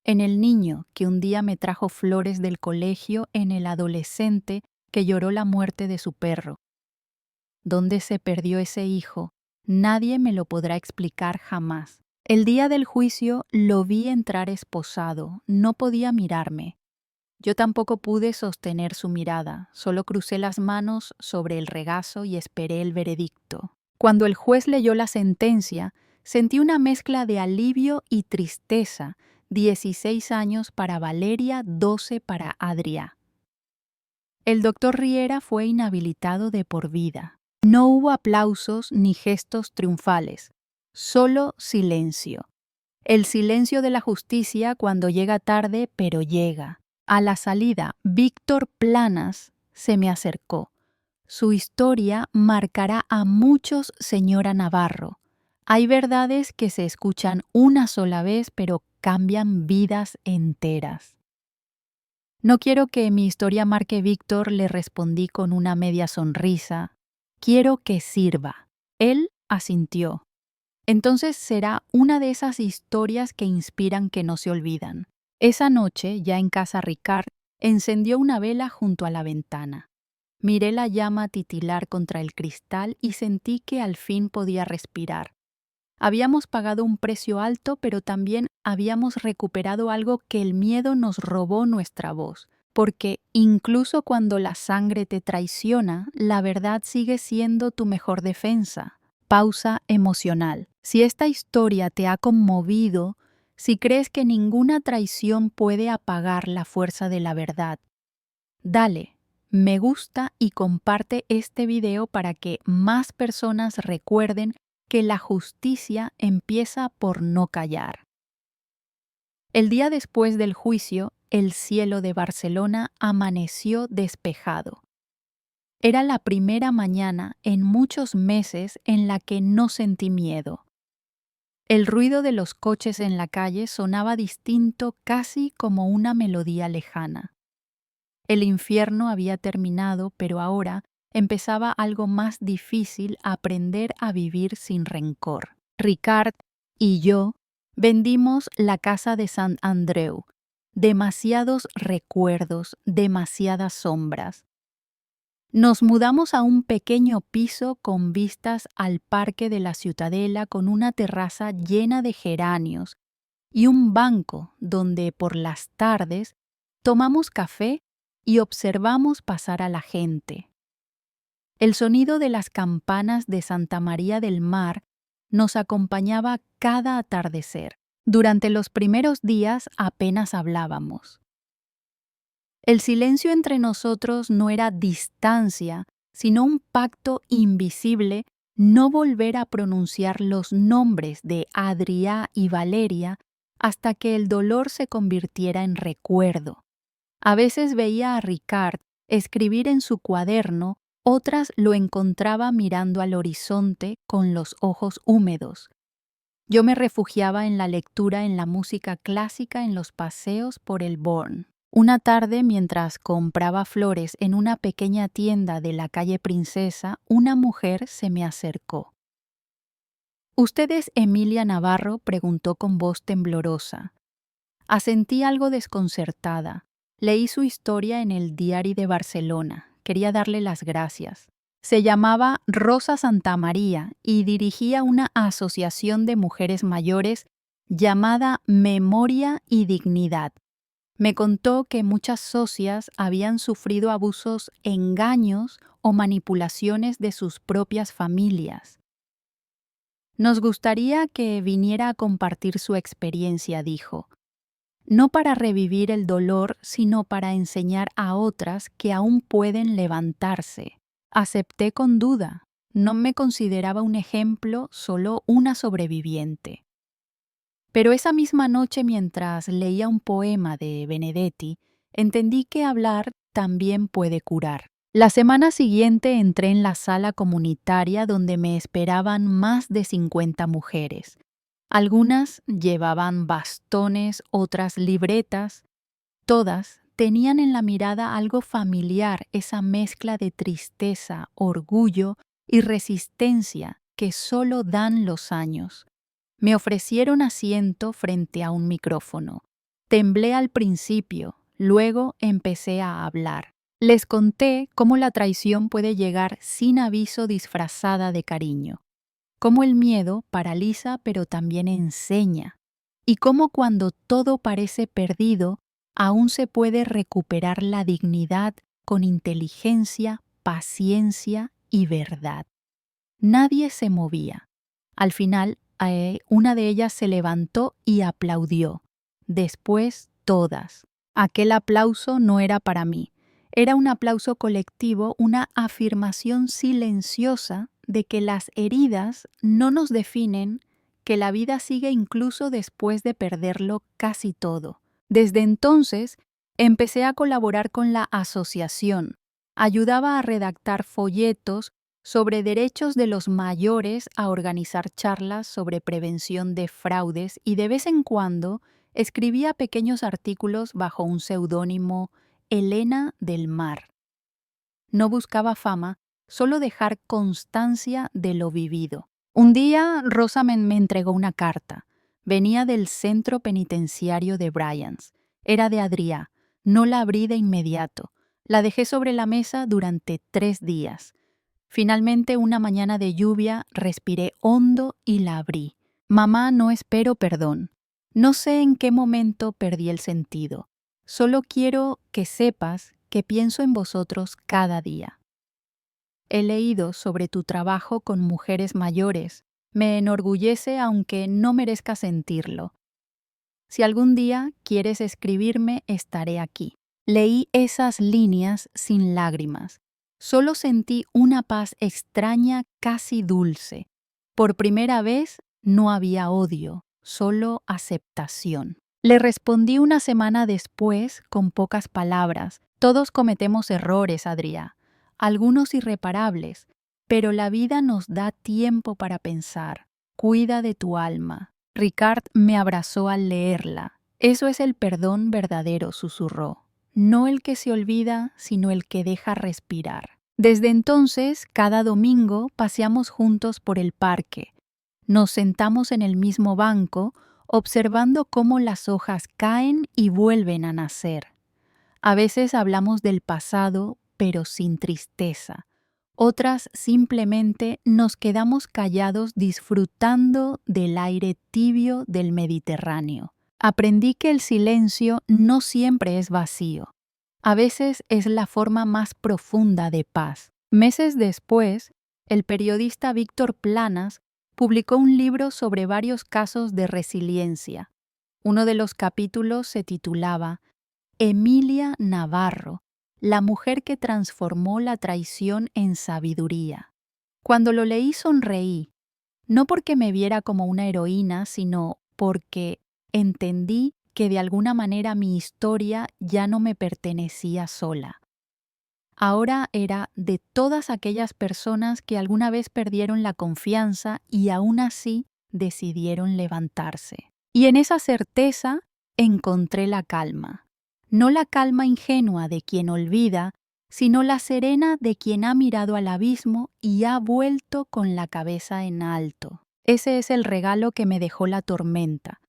en el niño que un día me trajo flores del colegio, en el adolescente que lloró la muerte de su perro. ¿Dónde se perdió ese hijo? Nadie me lo podrá explicar jamás. El día del juicio lo vi entrar esposado, no podía mirarme. Yo tampoco pude sostener su mirada, solo crucé las manos sobre el regazo y esperé el veredicto. Cuando el juez leyó la sentencia, sentí una mezcla de alivio y tristeza. 16 años para Valeria, 12 para Adrià. El doctor Riera fue inhabilitado de por vida. No hubo aplausos ni gestos triunfales, solo silencio. El silencio de la justicia cuando llega tarde, pero llega. A la salida, Víctor Planas se me acercó. Su historia marcará a muchos, señora Navarro. Hay verdades que se escuchan una sola vez, pero cambian vidas enteras. No quiero que mi historia marque Víctor, le respondí con una media sonrisa. Quiero que sirva. Él asintió. Entonces será una de esas historias que inspiran, que no se olvidan. Esa noche, ya en casa Ricard, encendió una vela junto a la ventana. Miré la llama titilar contra el cristal y sentí que al fin podía respirar. Habíamos pagado un precio alto, pero también habíamos recuperado algo que el miedo nos robó: nuestra voz. Porque incluso cuando la sangre te traiciona, la verdad sigue siendo tu mejor defensa. Pausa emocional. Si esta historia te ha conmovido, si crees que ninguna traición puede apagar la fuerza de la verdad, dale me gusta y comparte este video para que más personas recuerden que la justicia empieza por no callar. El día después del juicio, el cielo de Barcelona amaneció despejado. Era la primera mañana en muchos meses en la que no sentí miedo. El ruido de los coches en la calle sonaba distinto, casi como una melodía lejana. El infierno había terminado, pero ahora empezaba algo más difícil: aprender a vivir sin rencor. Ricard y yo vendimos la casa de Sant Andreu. Demasiados recuerdos, demasiadas sombras. Nos mudamos a un pequeño piso con vistas al parque de la Ciutadella, con una terraza llena de geranios y un banco donde por las tardes tomamos café y observamos pasar a la gente. El sonido de las campanas de Santa María del Mar nos acompañaba cada atardecer. Durante los primeros días apenas hablábamos. El silencio entre nosotros no era distancia, sino un pacto invisible: no volver a pronunciar los nombres de Adrià y Valeria hasta que el dolor se convirtiera en recuerdo. A veces veía a Ricard escribir en su cuaderno, otras lo encontraba mirando al horizonte con los ojos húmedos. Yo me refugiaba en la lectura, en la música clásica, en los paseos por el Born. Una tarde, mientras compraba flores en una pequeña tienda de la calle Princesa, una mujer se me acercó. —¿Usted es Emilia Navarro? —preguntó con voz temblorosa. Asentí algo desconcertada. Leí su historia en el Diari de Barcelona. Quería darle las gracias. Se llamaba Rosa Santamaría y dirigía una asociación de mujeres mayores llamada Memoria y Dignidad. Me contó que muchas socias habían sufrido abusos, engaños o manipulaciones de sus propias familias. Nos gustaría que viniera a compartir su experiencia, dijo. no para revivir el dolor, sino para enseñar a otras que aún pueden levantarse. Acepté con duda. No me consideraba un ejemplo, solo una sobreviviente. Pero esa misma noche, mientras leía un poema de Benedetti, entendí que hablar también puede curar. La semana siguiente entré en la sala comunitaria donde me esperaban más de 50 mujeres. Algunas llevaban bastones, otras libretas. Todas tenían en la mirada algo familiar, esa mezcla de tristeza, orgullo y resistencia que solo dan los años. Me ofrecieron asiento frente a un micrófono. Temblé al principio, luego empecé a hablar. Les conté cómo la traición puede llegar sin aviso disfrazada de cariño, cómo el miedo paraliza pero también enseña, y cómo cuando todo parece perdido, aún se puede recuperar la dignidad con inteligencia, paciencia y verdad. Nadie se movía. Al final, una de ellas se levantó y aplaudió. Después, todas. Aquel aplauso no era para mí. Era un aplauso colectivo, una afirmación silenciosa de que las heridas no nos definen, que la vida sigue incluso después de perderlo casi todo. Desde entonces, empecé a colaborar con la asociación. Ayudaba a redactar folletos sobre derechos de los mayores, a organizar charlas sobre prevención de fraudes y de vez en cuando escribía pequeños artículos bajo un seudónimo Elena del Mar. No buscaba fama, solo dejar constancia de lo vivido. Un día Rosa me entregó una carta. Venía del centro penitenciario de Bryans. Era de Adrià. No la abrí de inmediato. La dejé sobre la mesa durante 3 días. Finalmente, una mañana de lluvia, respiré hondo y la abrí. Mamá, no espero perdón. No sé en qué momento perdí el sentido. Solo quiero que sepas que pienso en vosotros cada día. He leído sobre tu trabajo con mujeres mayores. Me enorgullece aunque no merezca sentirlo. Si algún día quieres escribirme, estaré aquí. Leí esas líneas sin lágrimas. Solo sentí una paz extraña, casi dulce. Por primera vez no había odio, solo aceptación. Le respondí una semana después con pocas palabras. Todos cometemos errores, Adrià, algunos irreparables, pero la vida nos da tiempo para pensar. Cuida de tu alma. Ricard me abrazó al leerla. Eso es el perdón verdadero, susurró. No el que se olvida, sino el que deja respirar. Desde entonces, cada domingo paseamos juntos por el parque. Nos sentamos en el mismo banco, observando cómo las hojas caen y vuelven a nacer. A veces hablamos del pasado, pero sin tristeza. Otras simplemente nos quedamos callados disfrutando del aire tibio del Mediterráneo. Aprendí que el silencio no siempre es vacío. A veces es la forma más profunda de paz. Meses después, el periodista Víctor Planas publicó un libro sobre varios casos de resiliencia. Uno de los capítulos se titulaba Emilia Navarro, la mujer que transformó la traición en sabiduría. Cuando lo leí sonreí, no porque me viera como una heroína, sino porque entendí que de alguna manera mi historia ya no me pertenecía sola. Ahora era de todas aquellas personas que alguna vez perdieron la confianza y aún así decidieron levantarse. Y en esa certeza encontré la calma. No la calma ingenua de quien olvida, sino la serena de quien ha mirado al abismo y ha vuelto con la cabeza en alto. Ese es el regalo que me dejó la tormenta.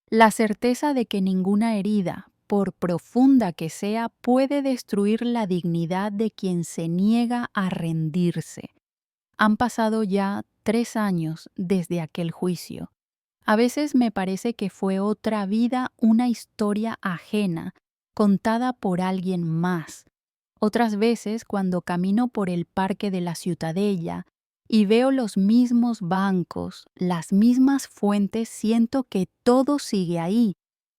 La certeza de que ninguna herida, por profunda que sea, puede destruir la dignidad de quien se niega a rendirse. Han pasado ya 3 años desde aquel juicio. A veces me parece que fue otra vida, una historia ajena, contada por alguien más. Otras veces, cuando camino por el parque de la Ciutadella y veo los mismos bancos, las mismas fuentes, siento que todo sigue ahí,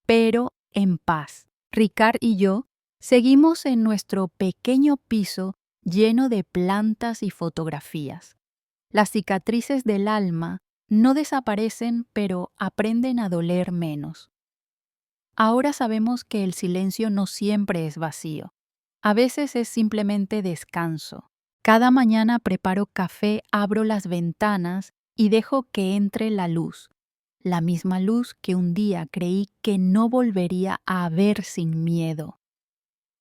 pero en paz. Ricard y yo seguimos en nuestro pequeño piso lleno de plantas y fotografías. Las cicatrices del alma no desaparecen, pero aprenden a doler menos. Ahora sabemos que el silencio no siempre es vacío. A veces es simplemente descanso. Cada mañana preparo café, abro las ventanas y dejo que entre la luz. La misma luz que un día creí que no volvería a ver sin miedo.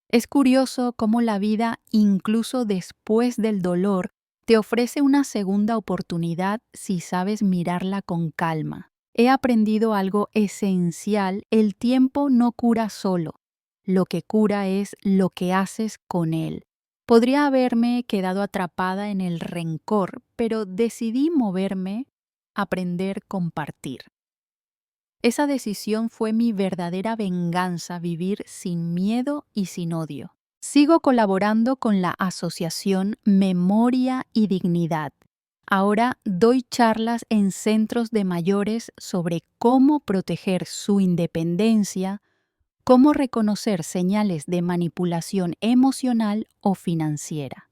Es curioso cómo la vida, incluso después del dolor, te ofrece una segunda oportunidad si sabes mirarla con calma. He aprendido algo esencial: el tiempo no cura solo. Lo que cura es lo que haces con él. Podría haberme quedado atrapada en el rencor, pero decidí moverme, aprender, compartir. Esa decisión fue mi verdadera venganza: vivir sin miedo y sin odio. Sigo colaborando con la asociación Memoria y Dignidad. Ahora doy charlas en centros de mayores sobre cómo proteger su independencia, cómo reconocer señales de manipulación emocional o financiera.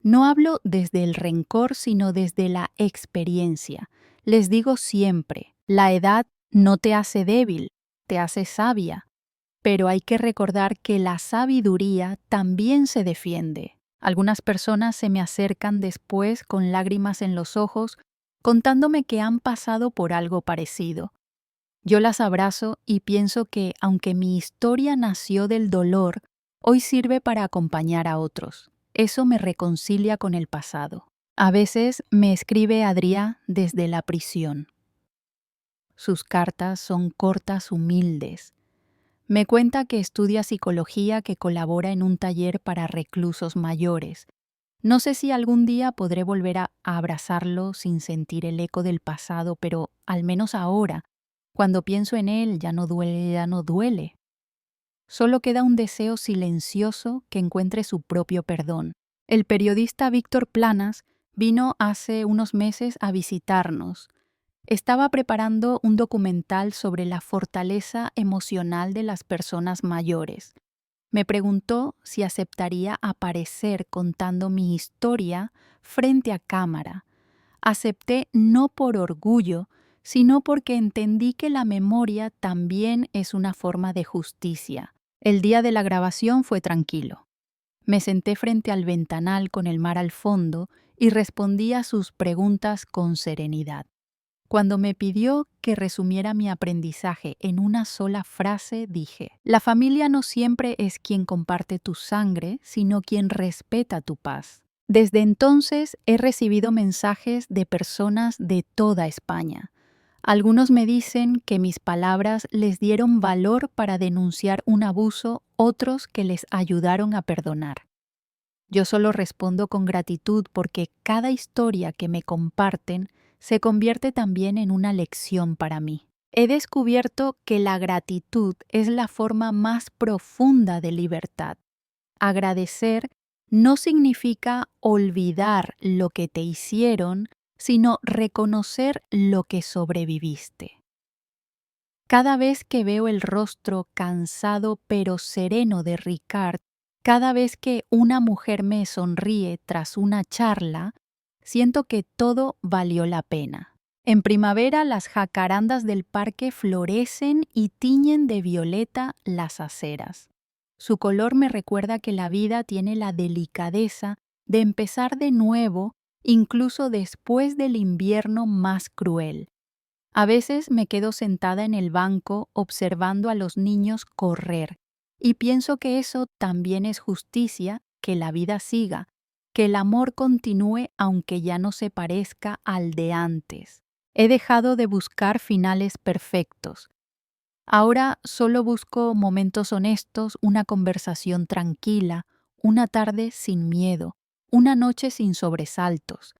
No hablo desde el rencor, sino desde la experiencia. Les digo siempre: la edad no te hace débil, te hace sabia. Pero hay que recordar que la sabiduría también se defiende. Algunas personas se me acercan después con lágrimas en los ojos, contándome que han pasado por algo parecido. Yo las abrazo y pienso que, aunque mi historia nació del dolor, hoy sirve para acompañar a otros. Eso me reconcilia con el pasado. A veces me escribe Adrià desde la prisión. Sus cartas son cortas, humildes. Me cuenta que estudia psicología, que colabora en un taller para reclusos mayores. No sé si algún día podré volver a abrazarlo sin sentir el eco del pasado, pero al menos ahora, cuando pienso en él, ya no duele, ya no duele. Solo queda un deseo silencioso: que encuentre su propio perdón. El periodista Víctor Planas vino hace unos meses a visitarnos. Estaba preparando un documental sobre la fortaleza emocional de las personas mayores. Me preguntó si aceptaría aparecer contando mi historia frente a cámara. Acepté, no por orgullo, sino porque entendí que la memoria también es una forma de justicia. El día de la grabación fue tranquilo. Me senté frente al ventanal con el mar al fondo y respondí a sus preguntas con serenidad. Cuando me pidió que resumiera mi aprendizaje en una sola frase, dije: la familia no siempre es quien comparte tu sangre, sino quien respeta tu paz. Desde entonces he recibido mensajes de personas de toda España. Algunos me dicen que mis palabras les dieron valor para denunciar un abuso, otros que les ayudaron a perdonar. Yo solo respondo con gratitud, porque cada historia que me comparten se convierte también en una lección para mí. He descubierto que la gratitud es la forma más profunda de libertad. Agradecer no significa olvidar lo que te hicieron, sino reconocer lo que sobreviviste. Cada vez que veo el rostro cansado pero sereno de Ricard, cada vez que una mujer me sonríe tras una charla, siento que todo valió la pena. En primavera, las jacarandas del parque florecen y tiñen de violeta las aceras. Su color me recuerda que la vida tiene la delicadeza de empezar de nuevo, incluso después del invierno más cruel. A veces me quedo sentada en el banco observando a los niños correr y pienso que eso también es justicia: que la vida siga, que el amor continúe aunque ya no se parezca al de antes. He dejado de buscar finales perfectos. Ahora solo busco momentos honestos, una conversación tranquila, una tarde sin miedo, una noche sin sobresaltos.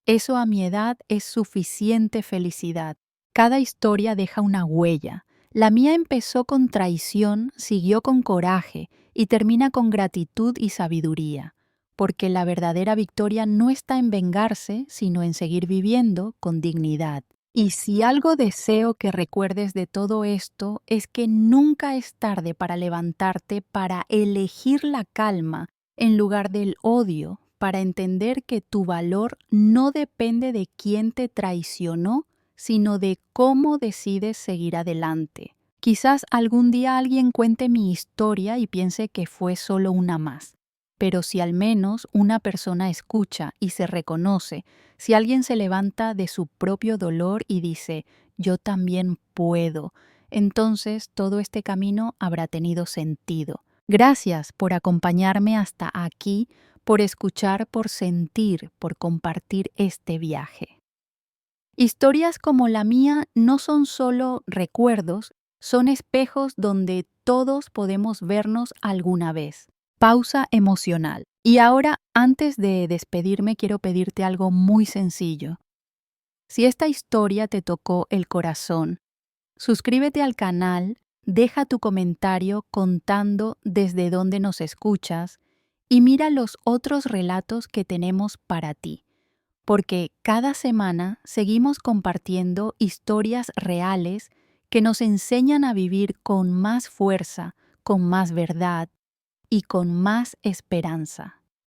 Eso a mi edad es suficiente felicidad. Cada historia deja una huella. La mía empezó con traición, siguió con coraje y termina con gratitud y sabiduría. Porque la verdadera victoria no está en vengarse, sino en seguir viviendo con dignidad. Y si algo deseo que recuerdes de todo esto es que nunca es tarde para levantarte, para elegir la calma en lugar del odio, para entender que tu valor no depende de quién te traicionó, sino de cómo decides seguir adelante. Quizás algún día alguien cuente mi historia y piense que fue solo una más. Pero si al menos una persona escucha y se reconoce, si alguien se levanta de su propio dolor y dice, yo también puedo, entonces todo este camino habrá tenido sentido. Gracias por acompañarme hasta aquí, por escuchar, por sentir, por compartir este viaje. Historias como la mía no son solo recuerdos, son espejos donde todos podemos vernos alguna vez. Pausa emocional. Y ahora, antes de despedirme, quiero pedirte algo muy sencillo. Si esta historia te tocó el corazón, suscríbete al canal, deja tu comentario contando desde dónde nos escuchas y mira los otros relatos que tenemos para ti, porque cada semana seguimos compartiendo historias reales que nos enseñan a vivir con más fuerza, con más verdad y con más esperanza.